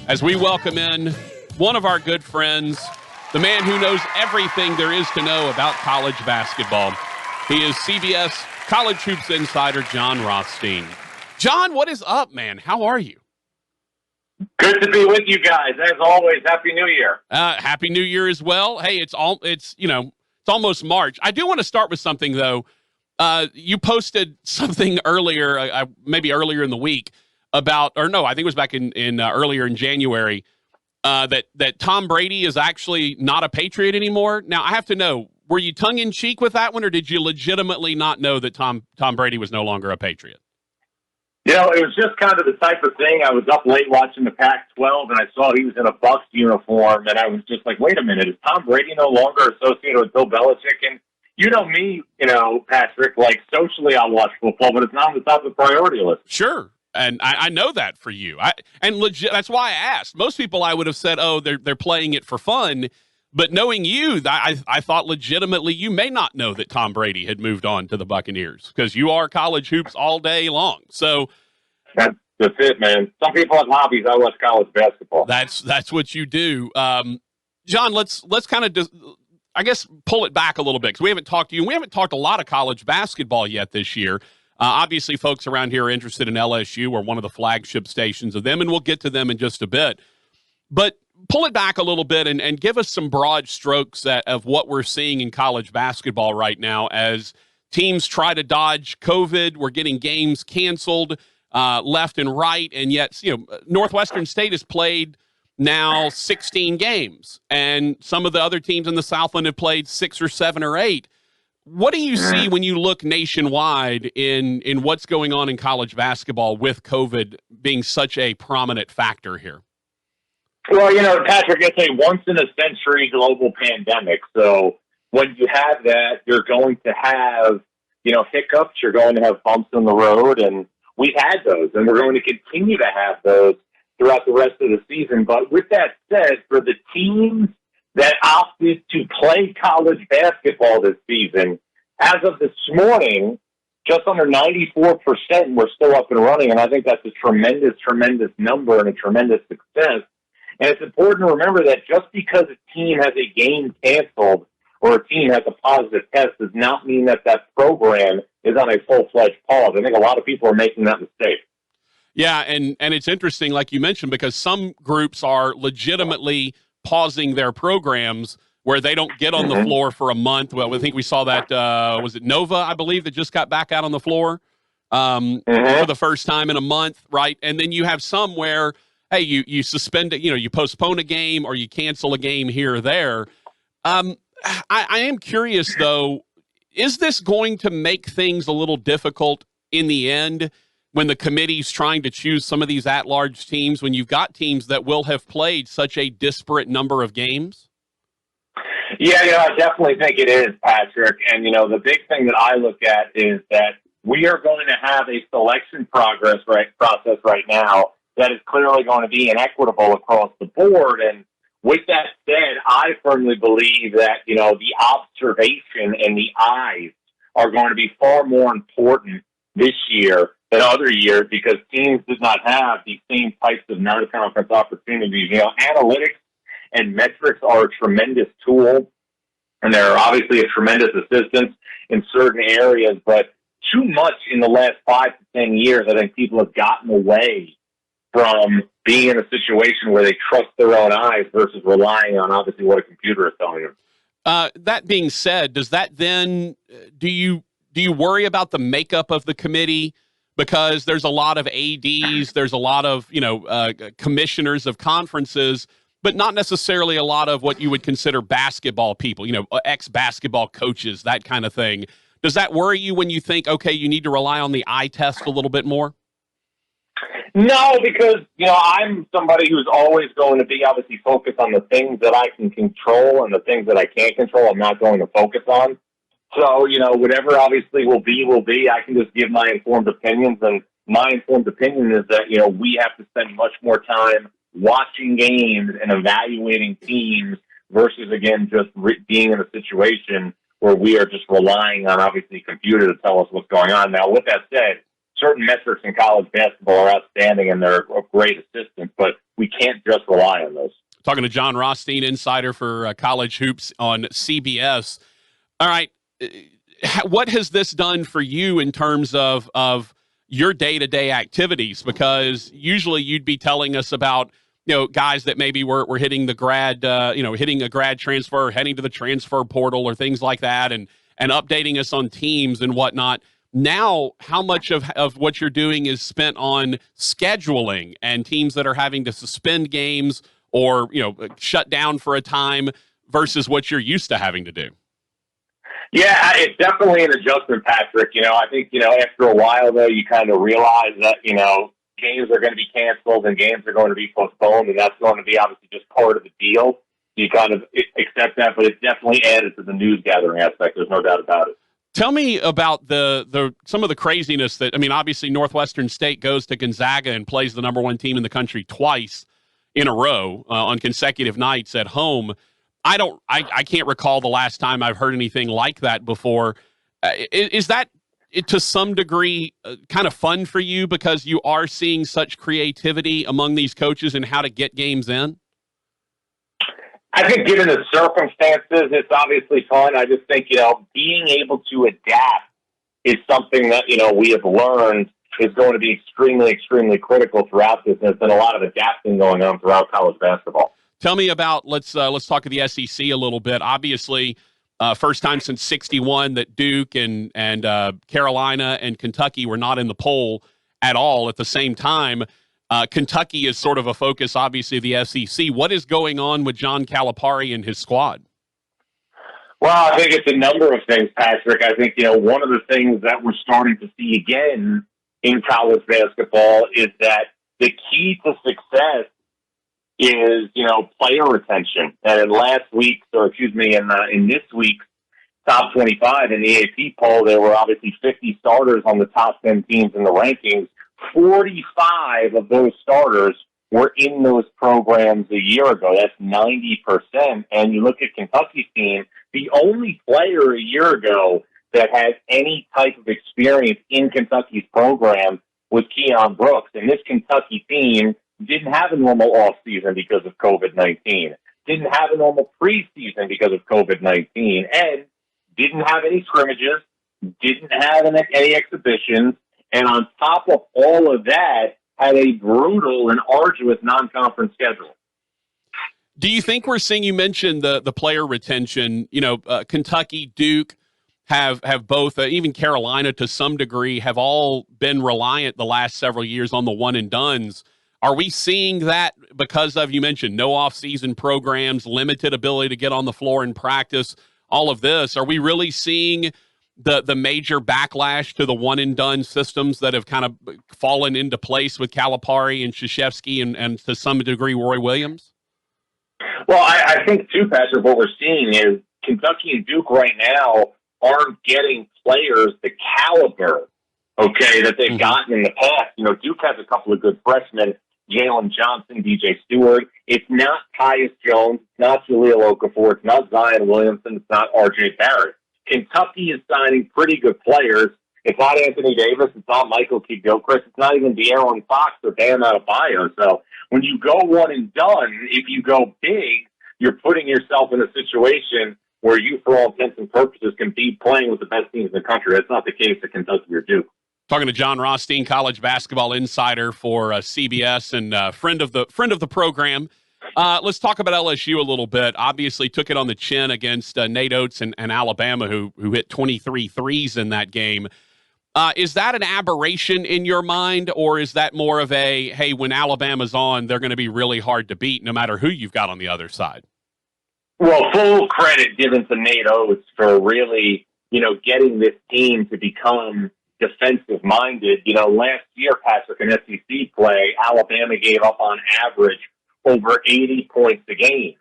as we welcome in one of our good friends, the man who knows everything there is to know about college basketball. He is CBS College Hoops insider Jon Rothstein. Jon, what is up, man? How are you? Good to be with you guys. As always, Happy New Year. Happy New Year as well. Hey, it's almost March. I do want to start with something, though. You posted something earlier, maybe earlier in the week, I think it was back in earlier in January, that Tom Brady is actually not a Patriot anymore. Now, I have to know, were you tongue-in-cheek with that one, or did you legitimately not know that Tom Brady was no longer a Patriot? You know, it was just kind of the type of thing. I was up late watching the Pac-12, and I saw he was in a Bucs uniform, and I was just like, wait a minute, is Tom Brady no longer associated with Bill Belichick? And you know me, Patrick, like socially I'll watch football, but it's not on the top of the priority list. Sure. And I know that for you. That's why I asked. Most people I would have said, oh, they're playing it for fun. But knowing you, I thought legitimately you may not know that Tom Brady had moved on to the Buccaneers because you are college hoops all day long. So that's it, man. Some people have hobbies. I watch college basketball. That's what you do. Jon, let's kind of I guess pull it back a little bit because we haven't talked to you. And we haven't talked a lot of college basketball yet this year. Obviously, folks around here are interested in LSU. We're one of the flagship stations of them, and we'll get to them in just a bit. But pull it back a little bit and give us some broad strokes of what we're seeing in college basketball right now as teams try to dodge COVID. We're getting games canceled left and right, and yet Northwestern State has played now 16 games, and some of the other teams in the Southland have played 6 or 7 or 8. What do you see when you look nationwide in what's going on in college basketball with COVID being such a prominent factor here? Well, Patrick, it's a once-in-a-century global pandemic. So when you have that, you're going to have, hiccups. You're going to have bumps in the road. And we've had those, and we're going to continue to have those throughout the rest of the season. But with that said, for the teams that opted to play college basketball this season, as of this morning, just under 94% were still up and running. And I think that's a tremendous, tremendous number and a tremendous success. And it's important to remember that just because a team has a game canceled or a team has a positive test does not mean that program is on a full-fledged pause. I think a lot of people are making that mistake. Yeah, and it's interesting, like you mentioned, because some groups are legitimately pausing their programs where they don't get on the floor for a month. Well, I think we saw that, was it Nova, I believe, that just got back out on the floor for the first time in a month, right? And then you have some where, hey, you suspend it, you postpone a game or you cancel a game here or there. I am curious, though, is this going to make things a little difficult in the end when the committee's trying to choose some of these at-large teams, when you've got teams that will have played such a disparate number of games? Yeah, I definitely think it is, Patrick. And, the big thing that I look at is that we are going to have a selection process right now that is clearly going to be inequitable across the board. And with that said, I firmly believe that, the observation and the eyes are going to be far more important this year than other years because teams did not have the same types of non-conference opportunities. Analytics and metrics are a tremendous tool, and they're obviously a tremendous assistance in certain areas, but too much in the last 5 to 10 years, I think people have gotten away from being in a situation where they trust their own eyes versus relying on obviously what a computer is telling them. That being said, does that then, do you worry about the makeup of the committee? Because there's a lot of ADs, there's a lot of, commissioners of conferences, but not necessarily a lot of what you would consider basketball people, ex-basketball coaches, that kind of thing. Does that worry you when you think, okay, you need to rely on the eye test a little bit more? No, because, I'm somebody who's always going to be obviously focused on the things that I can control and the things that I can't control, I'm not going to focus on. So, whatever obviously will be. I can just give my informed opinions, and my informed opinion is that, we have to spend much more time watching games and evaluating teams versus, again, just being in a situation where we are just relying on, obviously, a computer to tell us what's going on. Now, with that said, certain metrics in college basketball are outstanding and they're a great assistance, but we can't just rely on those. Talking to Jon Rothstein, insider for College Hoops on CBS. All right, what has this done for you in terms of your day-to-day activities? Because usually you'd be telling us about, guys that maybe were hitting the grad, hitting a grad transfer, heading to the transfer portal or things like that, and updating us on teams and whatnot. Now, how much of what you're doing is spent on scheduling and teams that are having to suspend games or, shut down for a time versus what you're used to having to do? Yeah, it's definitely an adjustment, Patrick. I think, after a while, though, you kind of realize that, games are going to be canceled and games are going to be postponed, and that's going to be obviously just part of the deal. You kind of accept that, but it's definitely added to the news gathering aspect. There's no doubt about it. Tell me about the some of the craziness that, obviously Northwestern State goes to Gonzaga and plays the number one team in the country twice in a row on consecutive nights at home. I can't recall the last time I've heard anything like that before. Is that to some degree kind of fun for you because you are seeing such creativity among these coaches and how to get games in? I think given the circumstances, it's obviously fun. I just think, being able to adapt is something that, we have learned is going to be extremely, extremely critical throughout this. And there's been a lot of adapting going on throughout college basketball. Tell me about, let's talk of the SEC a little bit. Obviously, first time since '61 that Duke and Carolina and Kentucky were not in the poll at all at the same time. Kentucky is sort of a focus, obviously, of the SEC. What is going on with John Calipari and his squad? Well, I think it's a number of things, Patrick. I think, one of the things that we're starting to see again in college basketball is that the key to success is, player retention. And in in this week's top 25 in the AP poll, there were obviously 50 starters on the top 10 teams in the rankings. 45 of those starters were in those programs a year ago. That's 90%. And you look at Kentucky's team, the only player a year ago that had any type of experience in Kentucky's program was Keon Brooks. And this Kentucky team didn't have a normal offseason because of COVID-19, didn't have a normal preseason because of COVID-19, and didn't have any scrimmages, didn't have any exhibitions, and on top of all of that, had a brutal and arduous non-conference schedule. Do you think we're seeing, you mentioned the player retention, Kentucky, Duke have both, even Carolina to some degree, have all been reliant the last several years on the one and dones. Are we seeing that because of, you mentioned, no off-season programs, limited ability to get on the floor and practice, all of this? Are we really seeing the major backlash to the one-and-done systems that have kind of fallen into place with Calipari and Krzyzewski and to some degree Roy Williams? Well, I think, too, Patrick, what we're seeing is Kentucky and Duke right now aren't getting players the caliber, that they've gotten in the past. Duke has a couple of good freshmen, Jalen Johnson, DJ Stewart. It's not Tyus Jones. It's not Jahlil Okafor. It's not Zion Williamson. It's not R.J. Barrett. Kentucky is signing pretty good players. It's not Anthony Davis. It's not Michael Kidd-Gilchrist. It's not even De'Aaron Fox or Bam Adebayo. So when you go one and done, if you go big, you're putting yourself in a situation where you, for all intents and purposes, can be playing with the best teams in the country. That's not the case at Kentucky or Duke. Talking to Jon Rothstein, college basketball insider for CBS and friend of the program. Let's talk about LSU a little bit. Obviously took it on the chin against Nate Oates and Alabama, who hit 23 threes in that game. Is that an aberration in your mind, or is that more of a, hey, when Alabama's on, they're going to be really hard to beat no matter who you've got on the other side? Well, full credit given to Nate Oates for really, getting this team to become defensive-minded. Last year, Patrick, in SEC play, Alabama gave up on average over 80 points a game.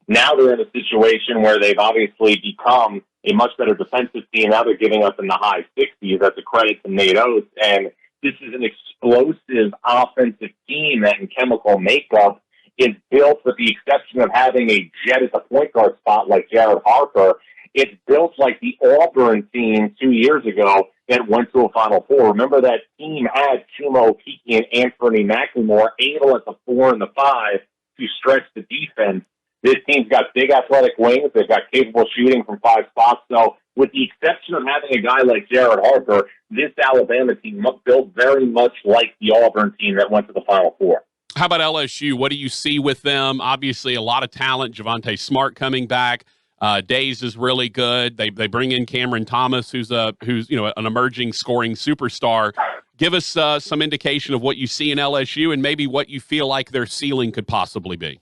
Now they're in a situation where they've obviously become a much better defensive team. Now they're giving up in the high 60s. That's a credit to Nate Oates. And this is an explosive offensive team that in chemical makeup is built, with the exception of having a jet at the point guard spot like Jared Harper. It's built like the Auburn team 2 years ago that went to a Final Four. Remember that team had Chuma Okeke and Anthony McLemore able at the 4 and the 5 to stretch the defense. This team's got big athletic wings. They've got capable shooting from 5 spots. So with the exception of having a guy like Jared Harper, this Alabama team built very much like the Auburn team that went to the Final Four. How about LSU? What do you see with them? Obviously, a lot of talent. Javonte Smart coming back. Days is really good. They bring in Cameron Thomas, who's an emerging scoring superstar. Give us some indication of what you see in LSU and maybe what you feel like their ceiling could possibly be.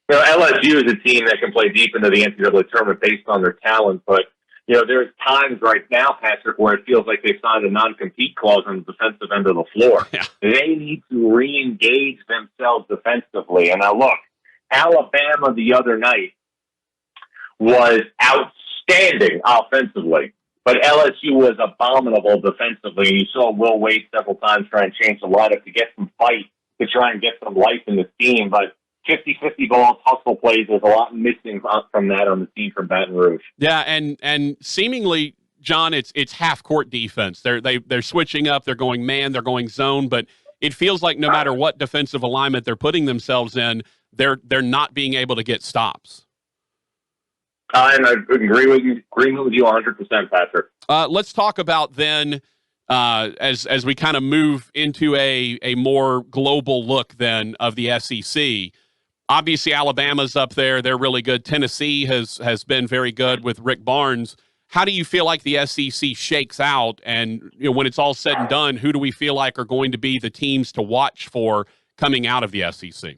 LSU is a team that can play deep into the NCAA tournament based on their talent, but there's times right now, Patrick, where it feels like they've signed a non-compete clause on the defensive end of the floor. Yeah. They need to re-engage themselves defensively. And now look, Alabama the other night was outstanding offensively, but LSU was abominable defensively. And you saw Will Wade several times try and change the lineup to get some fight, to try and get some life in the team. But 50-50 balls, hustle plays, there's a lot missing from that on the team from Baton Rouge. Yeah, and seemingly, John, it's half-court defense. They're switching up. They're going man. They're going zone. But it feels like no matter what defensive alignment they're putting themselves in, they're not being able to get stops. And I agree with you 100%, Patrick. Let's talk about then as we kind of move into a more global look then of the SEC. Obviously, Alabama's up there. They're really good. Tennessee has been very good with Rick Barnes. How do you feel like the SEC shakes out? And when it's all said and done, who do we feel like are going to be the teams to watch for coming out of the SEC?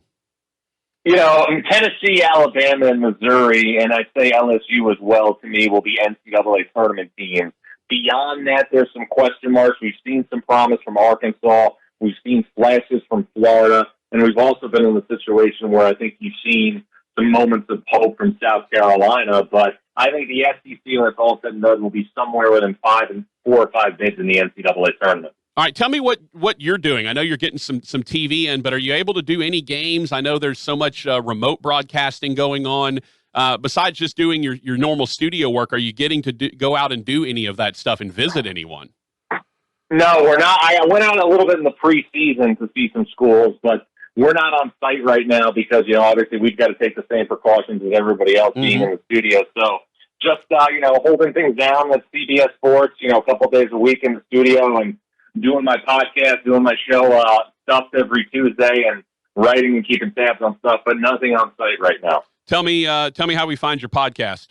Tennessee, Alabama, and Missouri, and I say LSU as well, to me, will be NCAA tournament teams. Beyond that, there's some question marks. We've seen some promise from Arkansas. We've seen flashes from Florida. And we've also been in a situation where I think you've seen some moments of hope from South Carolina. But I think the SEC, when it's all said and done, will be somewhere within 4 or 5 bids in the NCAA tournament. All right, tell me what you're doing. I know you're getting some TV in, but are you able to do any games? I know there's so much remote broadcasting going on. Besides just doing your normal studio work, are you getting to go out and do any of that stuff and visit anyone? No, we're not. I went out a little bit in the preseason to see some schools, but we're not on site right now because, obviously we've got to take the same precautions as everybody else being in the studio. So just, holding things down with CBS Sports, a couple days a week in the studio and doing my podcast, doing my show stuff every Tuesday and writing and keeping tabs on stuff, but nothing on site right now. Tell me how we find your podcast.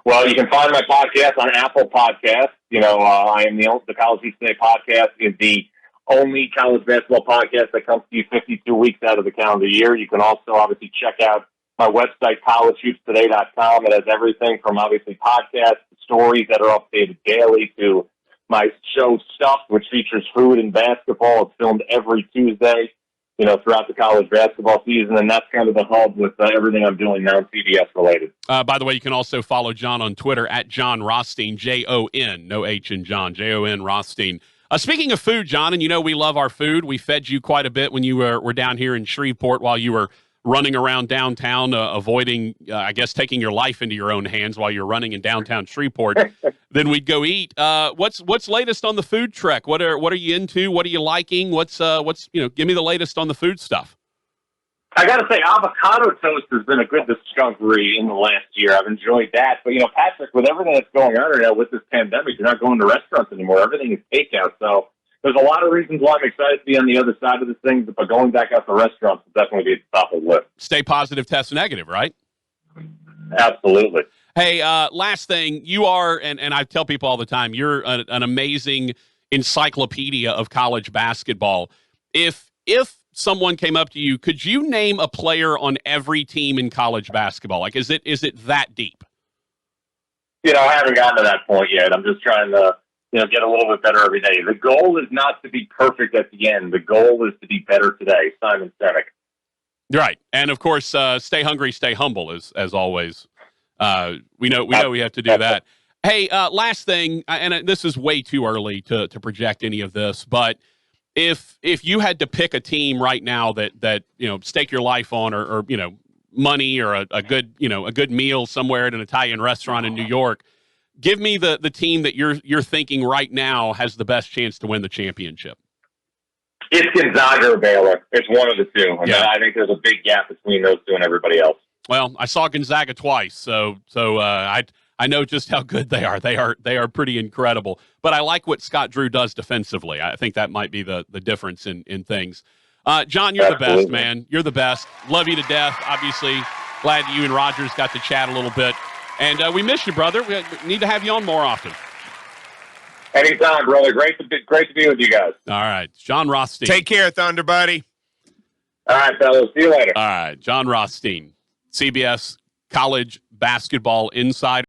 Well, you can find my podcast on Apple Podcasts. I am the College Beat Today podcast is the only college basketball podcast that comes to you 52 weeks out of the calendar year. You can also obviously check out my website, collegehoopstoday.com. It has everything from obviously podcasts, stories that are updated daily, to my show Stuff, which features food and basketball. It's filmed every Tuesday, throughout the college basketball season, and that's kind of the hub with everything I'm doing now CBS related. By the way, you can also follow John on Twitter at Jon Rothstein, Jon, no H in John, Jon Rothstein. Speaking of food, John, and we love our food. We fed you quite a bit when you were down here in Shreveport while you were running around downtown, avoiding, I guess, taking your life into your own hands while you're running in downtown Shreveport. Then we'd go eat. What's latest on the food trek? What are you into? What are you liking? What's give me the latest on the food stuff. I got to say, avocado toast has been a good discovery in the last year. I've enjoyed that. But, Patrick, with everything that's going on right now with this pandemic, you're not going to restaurants anymore. Everything is takeout. So there's a lot of reasons why I'm excited to be on the other side of this thing, but going back out to restaurants will definitely be at the top of the list. Stay positive, test negative, right? Absolutely. Hey, last thing, you are, and I tell people all the time, you're an amazing encyclopedia of college basketball. If someone came up to you, could you name a player on every team in college basketball? Like, is it that deep? I haven't gotten to that point yet. I'm just trying to, get a little bit better every day. The goal is not to be perfect at the end. The goal is to be better today. Simon Sinek. Right. And of course, stay hungry, stay humble as always. We know we have to do that. Hey, last thing, and this is way too early to project any of this, but if you had to pick a team right now that stake your life on, or money, or a good meal somewhere at an Italian restaurant in New York, Give me the team that you're thinking right now has the best chance to win the championship. It's Gonzaga or Baylor. It's one of the two. And Yeah. I think there's a big gap between those two and everybody else. Well, I saw Gonzaga twice, so I know just how good they are. They are pretty incredible. But I like what Scott Drew does defensively. I think that might be the difference in things. John, you're the best, man. You're the best. Love you to death. Obviously, glad you and Rogers got to chat a little bit. And we miss you, brother. We need to have you on more often. Anytime, brother. Great to be with you guys. All right. Jon Rothstein. Take care, Thunder Buddy. All right, fellas. See you later. All right. Jon Rothstein, CBS College Basketball Insider.